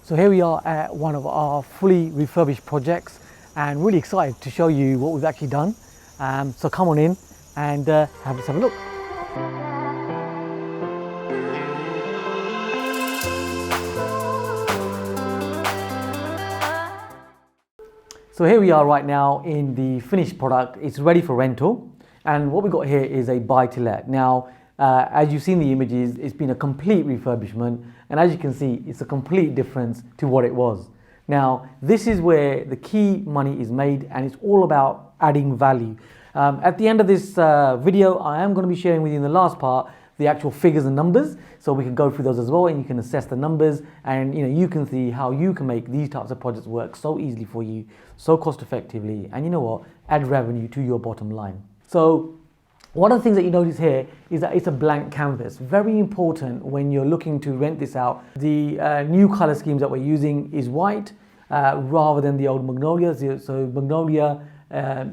So here we are at one of our fully refurbished projects and really excited to show you what we've actually done. So come on in and let's have a look. So here we are right now in the finished product. It's ready for rental. And what we got here is a buy to let. Now, as you've seen the images, it's been a complete refurbishment. And as you can see, it's a complete difference to what it was. Now, this is where the key money is made, and it's all about adding value. At the end of this video, I am going to be sharing with you in the last part the actual figures and numbers, so we can go through those as well, and you can assess the numbers, and you can see how you can make these types of projects work so easily for you, so cost effectively, and you know what, add revenue to your bottom line. So one of the things that you notice here is that it's a blank canvas. Very important when you're looking to rent this out. The new color schemes that we're using is white rather than the old magnolia. So magnolia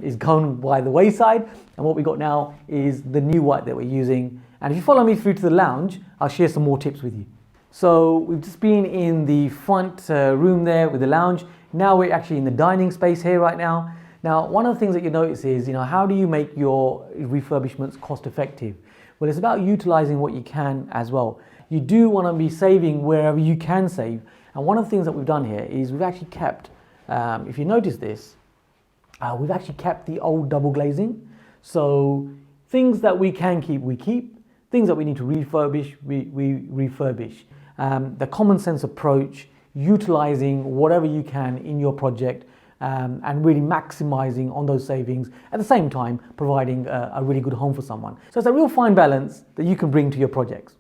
is gone by the wayside, and what we got now is the new white that we're using. And if you follow me through to the lounge, I'll share some more tips with you. So we've just been in the front room there with the lounge. Now we're actually in the dining space here right now. Now, one of the things that you notice is, how do you make your refurbishments cost effective? Well, it's about utilizing what you can as well. You do want to be saving wherever you can save. And one of the things that we've done here is we've actually kept, if you notice this, we've actually kept the old double glazing. So things that we can keep, we keep. Things that we need to refurbish, we refurbish. The common sense approach, utilizing whatever you can in your project, and really maximizing on those savings, at the same time providing a really good home for someone. So it's a real fine balance that you can bring to your projects.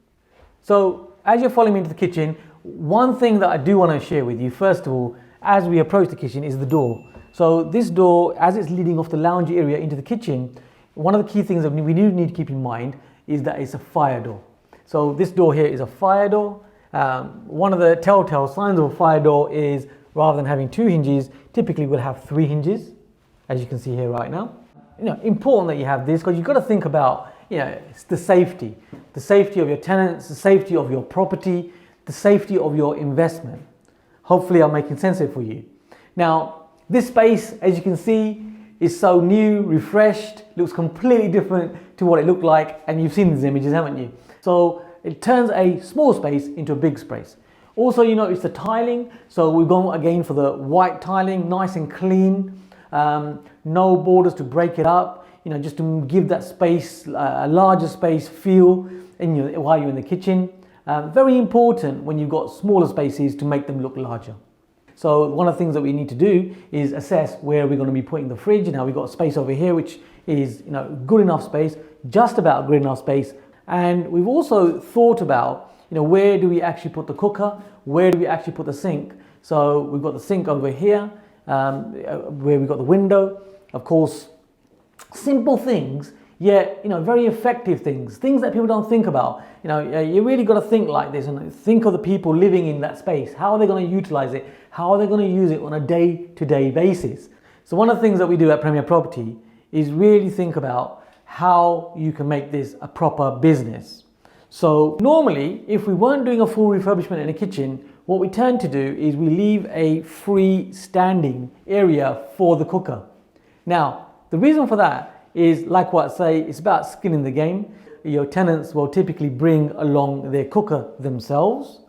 So as you're following me into the kitchen, one thing that I do want to share with you, first of all, as we approach the kitchen, is the door. So this door, as it's leading off the lounge area into the kitchen, one of the key things that we do need to keep in mind is that it's a fire door. So this door here is a fire door. One of the telltale signs of a fire door is, rather than having 2 hinges, typically we'll have 3 hinges, as you can see here right now. Important that you have this, because you've got to think about, it's the safety of your tenants, the safety of your property, the safety of your investment. Hopefully I'm making sense here for you. Now, this space, as you can see, is so new, refreshed, looks completely different to what it looked like, and you've seen these images, haven't you? So it turns a small space into a big space. Also, you notice the tiling, so we've gone again for the white tiling, nice and clean, no borders to break it up, just to give that space, a larger space feel while you're in the kitchen. Very important when you've got smaller spaces to make them look larger. So one of the things that we need to do is assess where we're going to be putting the fridge. Now we've got space over here, which is good enough space, just about good enough space. And we've also thought about, where do we actually put the cooker? Where do we actually put the sink? So we've got the sink over here, where we've got the window. Of course, simple things, yet very effective things that people don't think about. You really got to think like this and think of the people living in that space. How are they going to utilize it? How are they going to use it on a day-to-day basis? So one of the things that we do at Premier Property is really think about how you can make this a proper business. So normally, if we weren't doing a full refurbishment in a kitchen, what we tend to do is we leave a free standing area for the cooker. Now, the reason for that is, like what I say, it's about skin in the game. Your tenants will typically bring along their cooker themselves.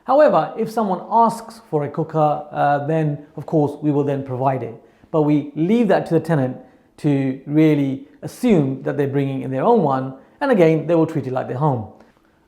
However, if someone asks for a cooker, then of course we will then provide it. But we leave that to the tenant to really assume that they're bringing in their own one, and again, they will treat it like their home.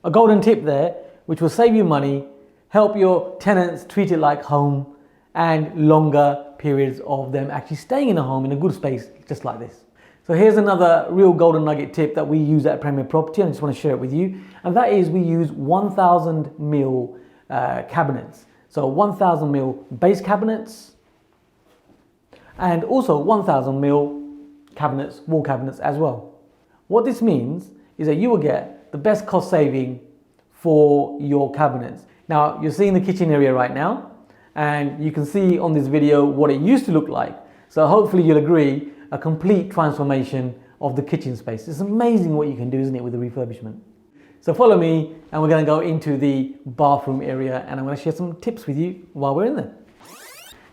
A golden tip there, which will save you money, help your tenants treat it like home, and longer periods of them actually staying in a home in a good space, just like this. So here's another real golden nugget tip that we use at Premier Property, and I just want to share it with you. And that is, we use 1000 mil cabinets. So 1000 mil base cabinets, and also 1000 mil cabinets, wall cabinets as well. What this means is that you will get the best cost saving for your cabinets. Now, you're seeing the kitchen area right now, and you can see on this video what it used to look like. So hopefully you'll agree, a complete transformation of the kitchen space. It's amazing what you can do, isn't it, with the refurbishment? So follow me and we're going to go into the bathroom area and I'm going to share some tips with you while we're in there.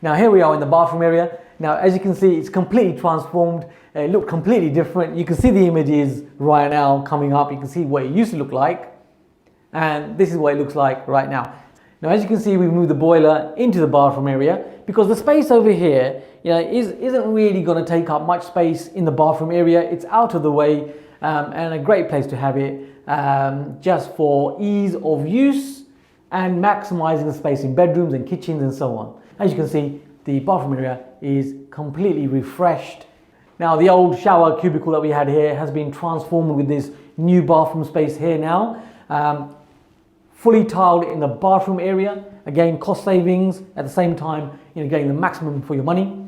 Now here we are in the bathroom area. Now as you can see, it's completely transformed. It looked completely different. You can see the images right now coming up. You can see what it used to look like. And this is what it looks like right now. Now as you can see, we've moved the boiler into the bathroom area because the space over here isn't really going to take up much space in the bathroom area. It's out of the way and a great place to have it just for ease of use and maximizing the space in bedrooms and kitchens and so on. As you can see, the bathroom area is completely refreshed. Now the old shower cubicle that we had here has been transformed with this new bathroom space here now. Fully tiled in the bathroom area. Again, cost savings at the same time, getting the maximum for your money.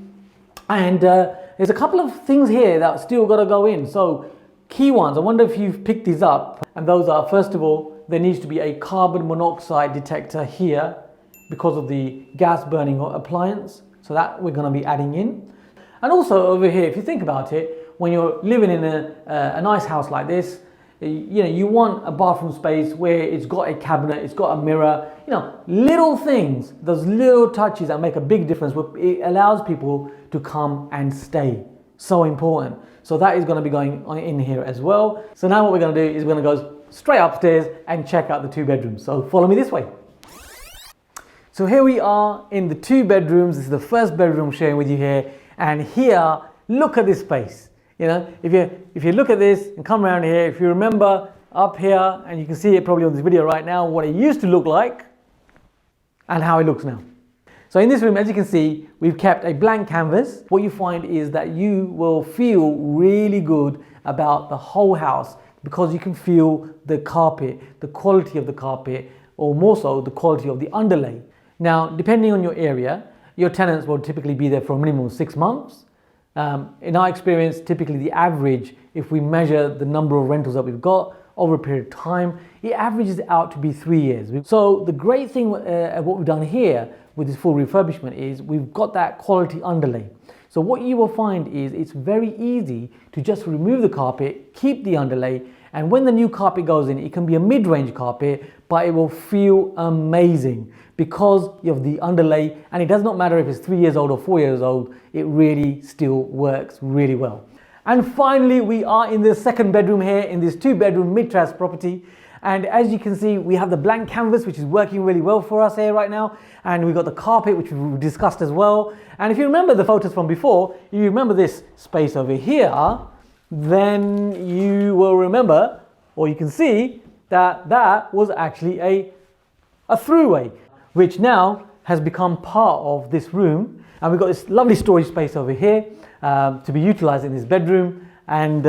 And there's a couple of things here that still got to go in. So key ones, I wonder if you've picked these up. And those are, first of all, there needs to be a carbon monoxide detector here because of the gas burning appliance. So that we're going to be adding in. And also over here, if you think about it, when you're living in a nice house like this, you want a bathroom space where it's got a cabinet, it's got a mirror, little things, those little touches that make a big difference. It allows people to come and stay. So important. So that is going to be going on in here as well. So now what we're going to do is we're going to go straight upstairs and check out the 2 bedrooms. So follow me this way. So here we are in the 2 bedrooms. This is the first bedroom I'm sharing with you here. And here, look at this space. If you look at this and come around here, if you remember up here, and you can see it probably on this video right now, what it used to look like and how it looks now. So in this room, as you can see, we've kept a blank canvas. What you find is that you will feel really good about the whole house because you can feel the carpet, the quality of the carpet, or more so the quality of the underlay. Now, depending on your area, your tenants will typically be there for a minimum of 6 months. In our experience, typically the average, if we measure the number of rentals that we've got over a period of time, it averages out to be 3 years. So the great thing what we've done here with this full refurbishment is we've got that quality underlay. So what you will find is it's very easy to just remove the carpet, keep the underlay, and when the new carpet goes in, it can be a mid-range carpet, but it will feel amazing because of the underlay, and it does not matter if it's 3 years old or 4 years old, it really still works really well. And finally, we are in the 2nd bedroom here in this 2-bedroom mid-terrace property. And as you can see, we have the blank canvas, which is working really well for us here right now. And we've got the carpet, which we've discussed as well. And if you remember the photos from before, you remember this space over here, then you will remember, or you can see, that that was actually a throughway, which now has become part of this room. And we've got this lovely storage space over here to be utilized in this bedroom. And,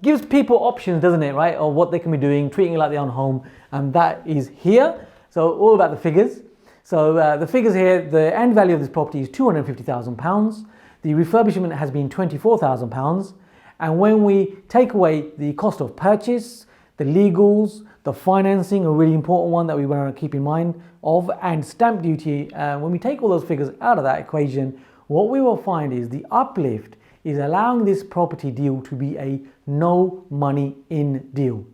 gives people options, doesn't it, right? Of what they can be doing, treating it like their own home. And that is here. So all about the figures. So the figures here, the end value of this property is £250,000. The refurbishment has been £24,000. And when we take away the cost of purchase, the legals, the financing, a really important one that we want to keep in mind of, and stamp duty, when we take all those figures out of that equation, what we will find is the uplift is allowing this property deal to be a no money in deal.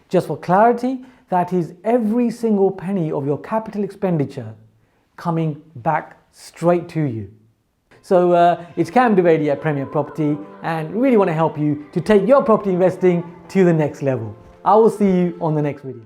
Just for clarity, that is every single penny of your capital expenditure coming back straight to you. So it's Kam Dovedi at Premier Property, and we really want to help you to take your property investing to the next level. I will see you on the next video.